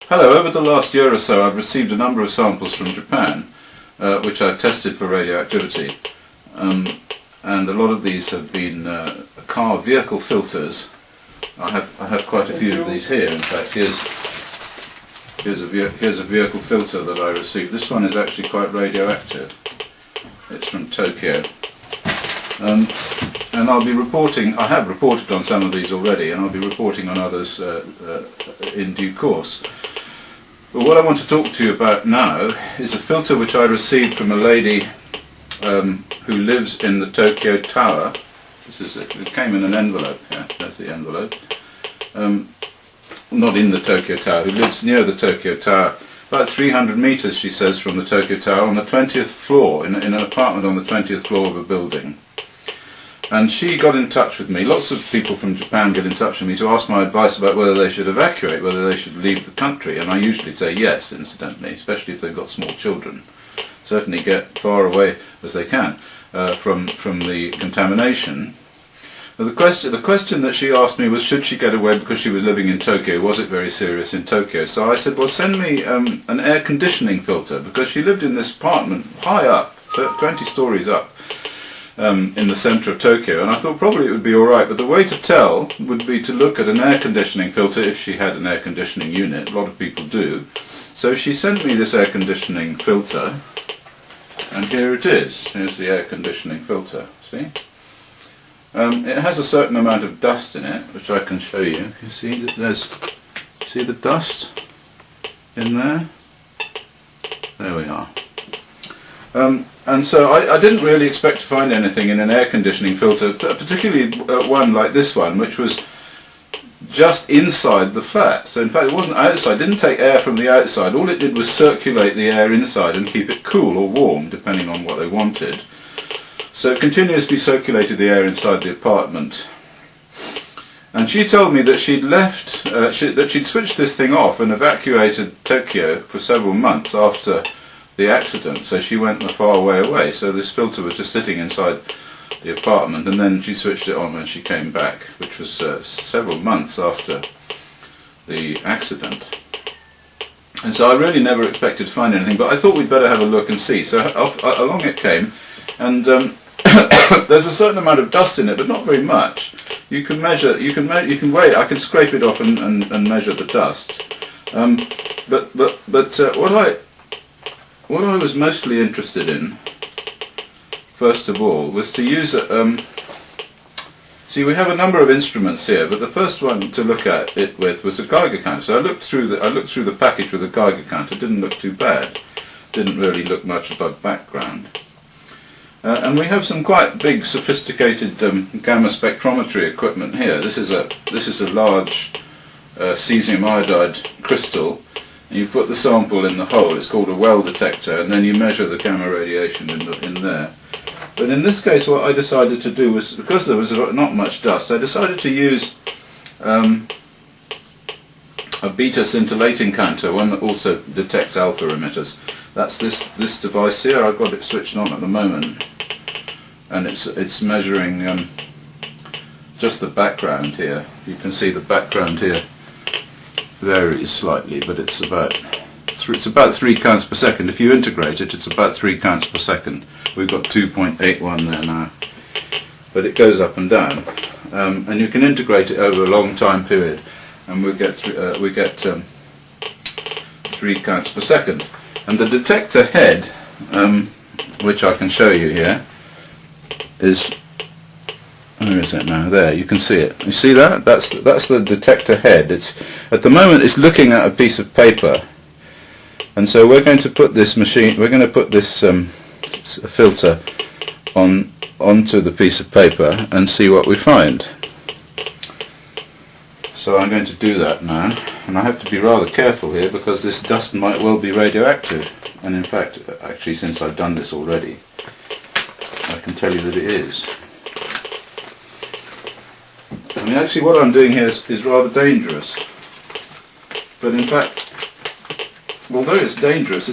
Hello, over the last year or so I've received a number of samples from Japan which I've tested for radioactivity, and a lot of these have been car vehicle filters. I have quite a few of these here. In fact, here's a vehicle filter that I received. This one is actually quite radioactive. It's from Tokyo. And I'll be reporting, I have reported on some of these already, and I'll be reporting on others in due course. But what I want to talk to you about now is a filter which I received from a lady who lives in the Tokyo Tower. It came in an envelope. Yeah, that's the envelope. Not in the Tokyo Tower, who lives near the Tokyo Tower, about 300 meters, she says, from the Tokyo Tower, on the 20th floor, in an apartment on the 20th floor of a building. And she got in touch with me. Lots of people from Japan get in touch with me to ask my advice about whether they should evacuate, whether they should leave the country. And I usually say yes, incidentally, especially if they've got small children. Certainly get far away as they can from the contamination. The question that she asked me was, should she get away because she was living in Tokyo? Was it very serious in Tokyo? So I said, well, send me an air conditioning filter, because she lived in this apartment high up, so 20 stories up. In the centre of Tokyo, and I thought probably it would be alright, but the way to tell would be to look at an air conditioning filter if she had an air conditioning unit. A lot of people do. So she sent me this air conditioning filter, and here it is. Here's the air conditioning filter. See? It has a certain amount of dust in it, which I can show you. You see that see the dust in there? There we are. And so I didn't really expect to find anything in an air conditioning filter, particularly one like this one, which was just inside the flat. So in fact it wasn't outside, it didn't take air from the outside. All it did was circulate the air inside and keep it cool or warm, depending on what they wanted. So it continuously circulated the air inside the apartment. And she told me that she'd left, that she'd switched this thing off and evacuated Tokyo for several months after the accident, so she went a far way away. So this filter was just sitting inside the apartment, and then she switched it on when she came back, which was several months after the accident. And so I really never expected to find anything, but I thought we'd better have a look and see. So along it came, and there's a certain amount of dust in it, but not very much. You can measure, you can weigh it. I can scrape it off and measure the dust. What I was mostly interested in, first of all, was to use see, we have a number of instruments here, but the first one to look at it with was a Geiger counter. So I looked through the package with a Geiger counter. It didn't look too bad. Didn't really look much above background. And we have some quite big, sophisticated gamma spectrometry equipment here. This is a large cesium iodide crystal. You put the sample in the hole, it's called a well detector, and then you measure the gamma radiation in there. But in this case what I decided to do was, because there was not much dust, I decided to use a beta scintillating counter, one that also detects alpha emitters. That's this device here. I've got it switched on at the moment, and it's measuring just the background here. You can see the background here varies slightly, but it's about 3 counts per second. If you integrate it, it's about 3 counts per second. We've got 2.81 there now, but it goes up and down, and you can integrate it over a long time period, and we get 3 counts per second. And the detector head, which I can show you here, is, where is it now? There, you can see it. You see that? That's the detector head. At the moment it's looking at a piece of paper, and so we're going to put this filter onto the piece of paper and see what we find. So I'm going to do that now, and I have to be rather careful here because this dust might well be radioactive, and in fact, actually, since I've done this already, I can tell you that it is. I mean, actually what I'm doing here is rather dangerous, but in fact, although it's dangerous,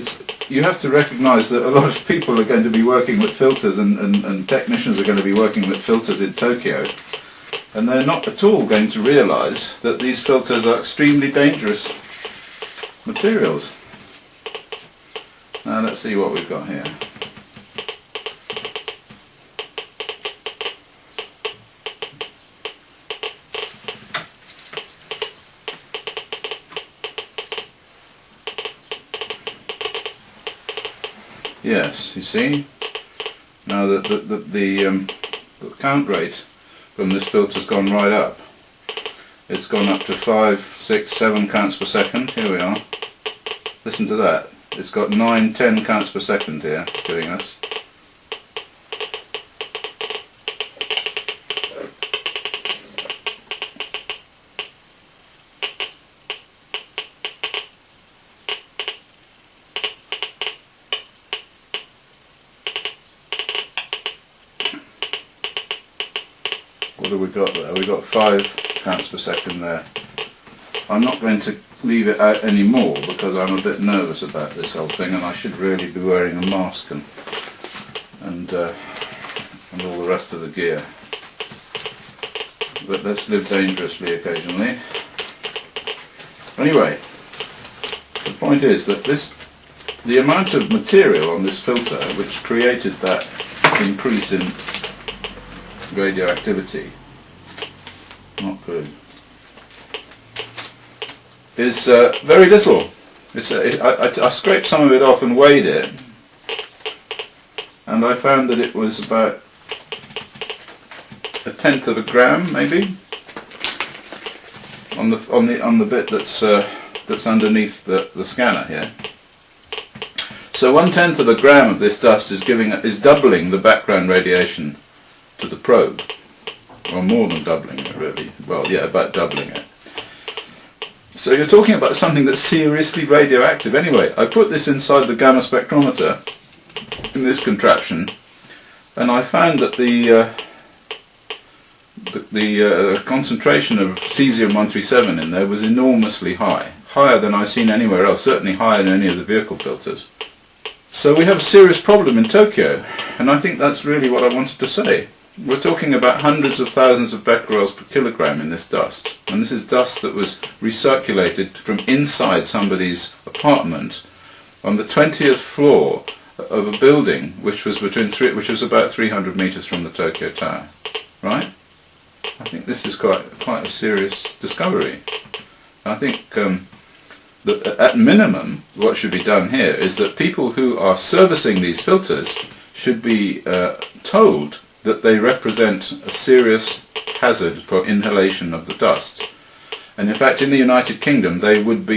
you have to recognise that a lot of people are going to be working with filters, and technicians are going to be working with filters in Tokyo, and they're not at all going to realise that these filters are extremely dangerous materials. Now let's see what we've got here. Yes, you see. Now the count rate from this filter's gone right up. It's gone up to 5, 6, 7 counts per second. Here we are. Listen to that. It's got 9, 10 counts per second here doing us. What have we got there? We've got 5 counts per second there. I'm not going to leave it out anymore because I'm a bit nervous about this whole thing, and I should really be wearing a mask and all the rest of the gear. But let's live dangerously occasionally. Anyway, the point is that the amount of material on this filter which created that increase in radioactivity, not good, is very little. I scraped some of it off and weighed it, and I found that it was about 1/10 of a gram, maybe, on the bit that's underneath the scanner here. So 1/10 of a gram of this dust is doubling the background radiation to the probe, or more than doubling it, really. Well, yeah, about doubling it. So you're talking about something that's seriously radioactive. Anyway, I put this inside the gamma spectrometer in this contraption, and I found that the concentration of cesium-137 in there was enormously high, higher than I've seen anywhere else, certainly higher than any of the vehicle filters. So we have a serious problem in Tokyo, and I think that's really what I wanted to say. We're talking about hundreds of thousands of becquerels per kilogram in this dust, and this is dust that was recirculated from inside somebody's apartment on the 20th floor of a building which was about 300 meters from the Tokyo Tower. Right? I think this is quite a serious discovery. I think that at minimum what should be done here is that people who are servicing these filters should be told that they represent a serious hazard for inhalation of the dust. And in fact, in the United Kingdom, they would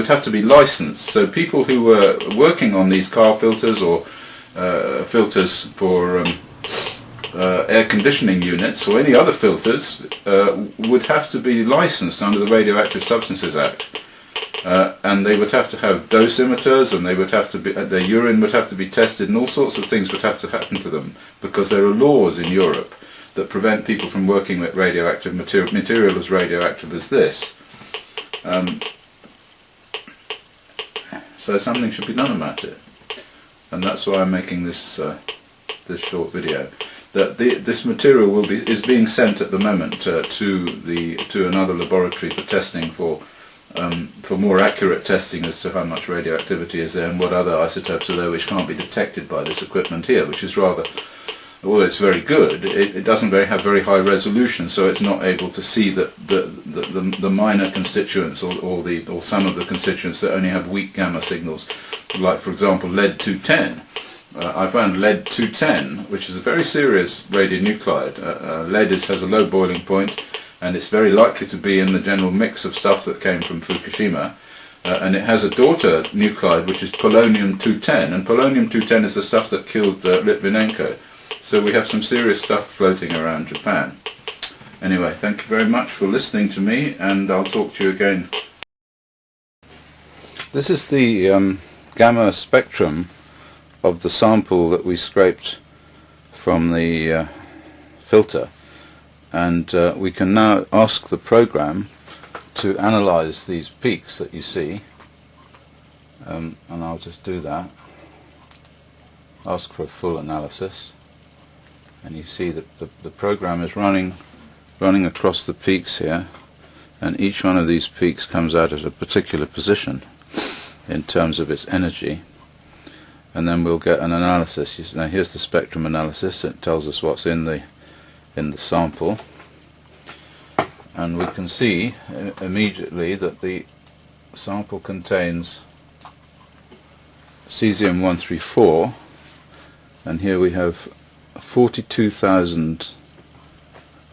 have to be licensed. So people who were working on these car filters or filters for air conditioning units or any other filters would have to be licensed under the Radioactive Substances Act. And they would have to have dosimeters, and their urine would have to be tested, and all sorts of things would have to happen to them, because there are laws in Europe that prevent people from working with radioactive material as radioactive as this. So something should be done about it, and that's why I'm making this this short video. That this material is being sent at the moment to another laboratory for testing for more accurate testing as to how much radioactivity is there and what other isotopes are there which can't be detected by this equipment here, which is rather, although it's very good, it doesn't have very high resolution, so it's not able to see the minor constituents or some of the constituents that only have weak gamma signals, like for example lead-210. I found lead-210, which is a very serious radionuclide. Lead has a low boiling point, and it's very likely to be in the general mix of stuff that came from Fukushima. And it has a daughter nuclide which is polonium-210, and polonium-210 is the stuff that killed Litvinenko. So we have some serious stuff floating around Japan. Anyway, thank you very much for listening to me, and I'll talk to you again. This is the gamma spectrum of the sample that we scraped from the filter. And we can now ask the program to analyze these peaks that you see, and I'll just do that. Ask for a full analysis, and you see that the program is running across the peaks here, and each one of these peaks comes out at a particular position in terms of its energy, and then we'll get an analysis. Now here's the spectrum analysis. It tells us what's in the sample, and we can see immediately that the sample contains cesium-134, and here we have 42,000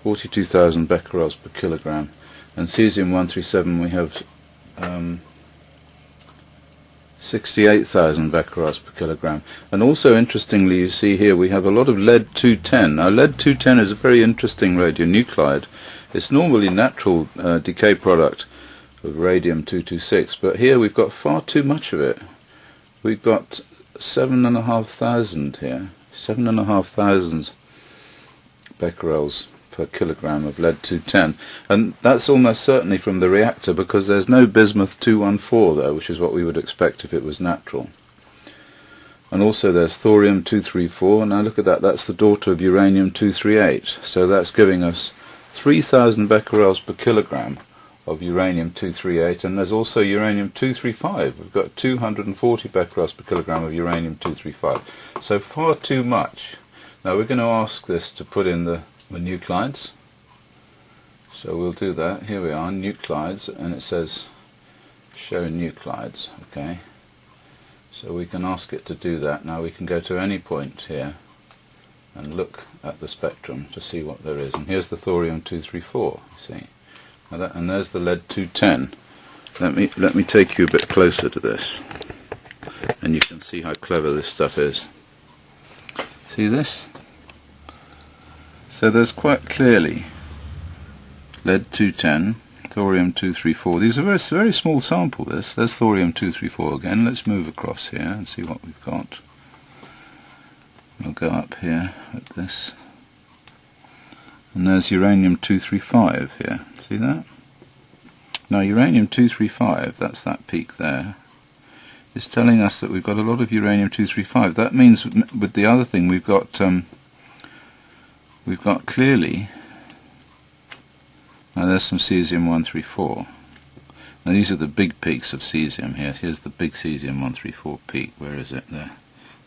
becquerels per kilogram, and cesium-137 we have 68,000 becquerels per kilogram. And also interestingly, you see here we have a lot of lead-210. Now lead-210 is a very interesting radionuclide. It's normally natural decay product of radium-226, but here we've got far too much of it. We've got 7,500 here, 7,500 becquerels per kilogram of lead-210, and that's almost certainly from the reactor, because there's no bismuth-214 there, which is what we would expect if it was natural. And also there's thorium-234. Now look at that, that's the daughter of uranium-238, so that's giving us 3,000 becquerels per kilogram of uranium-238, and there's also uranium-235. We've got 240 becquerels per kilogram of uranium-235, so far too much. Now we're going to ask this to put in the nuclides, so we'll do that. Here we are, nuclides, and it says show nuclides. Okay, so we can ask it to do that. Now we can go to any point here and look at the spectrum to see what there is, and here's the thorium-234, you see, and there's the lead-210. Let me take you a bit closer to this, and you can see how clever this stuff is. See this? So there's quite clearly lead-210, thorium-234. These are very small sample. There's thorium-234 again. Let's move across here and see what we've got. We'll go up here at this, and there's uranium-235 here. See that? Now uranium-235, that's that peak there, is telling us that we've got a lot of uranium-235. That means with the other thing we've got clearly, now there's some cesium-134. Now these are the big peaks of cesium here. Here's the big cesium-134 peak. Where is it? There.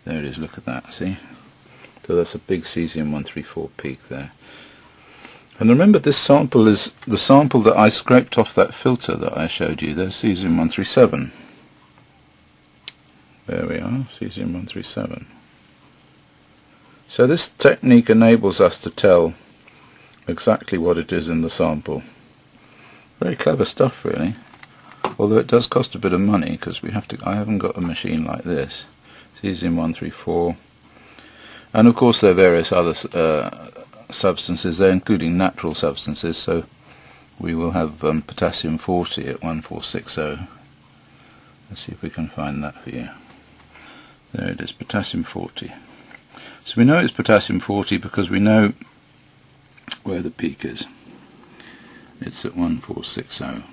There it is, look at that, see? So that's a big cesium-134 peak there. And remember, this sample is the sample that I scraped off that filter that I showed you. There's cesium-137. There we are, cesium-137. So this technique enables us to tell exactly what it is in the sample. Very clever stuff, really. Although it does cost a bit of money, because I haven't got a machine like this. Cesium-134. And of course there are various other substances there, including natural substances. So we will have potassium-40 at 1460. Let's see if we can find that for you. There it is, potassium-40. So we know it's potassium-40 because we know where the peak is. It's at 1460.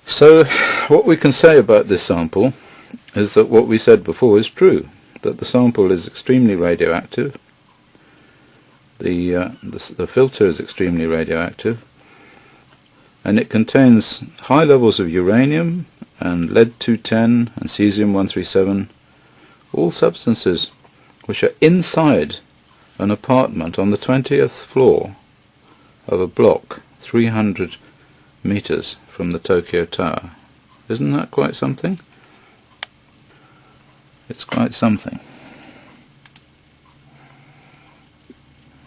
So what we can say about this sample is that what we said before is true, that the sample is extremely radioactive, the filter is extremely radioactive, and it contains high levels of uranium and lead-210 and cesium-137, all substances which are inside an apartment on the 20th floor of a block 300 meters from the Tokyo Tower. Isn't that quite something? It's quite something.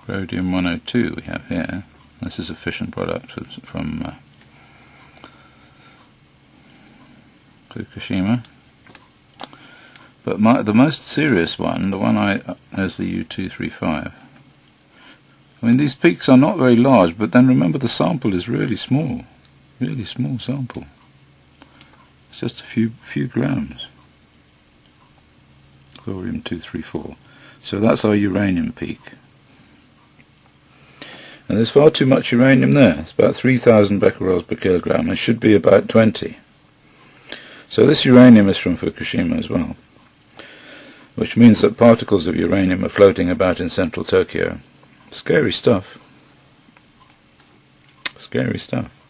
Rhodium-102 we have here. This is a fission product from Fukushima. But the most serious one, the one has the U-235. I mean, these peaks are not very large, but then remember the sample is really small sample. It's just a few grams. Thorium-234. So that's our uranium peak. And there's far too much uranium there. It's about 3,000 becquerels per kilogram. It should be about 20. So this uranium is from Fukushima as well, which means that particles of uranium are floating about in central Tokyo. Scary stuff. Scary stuff.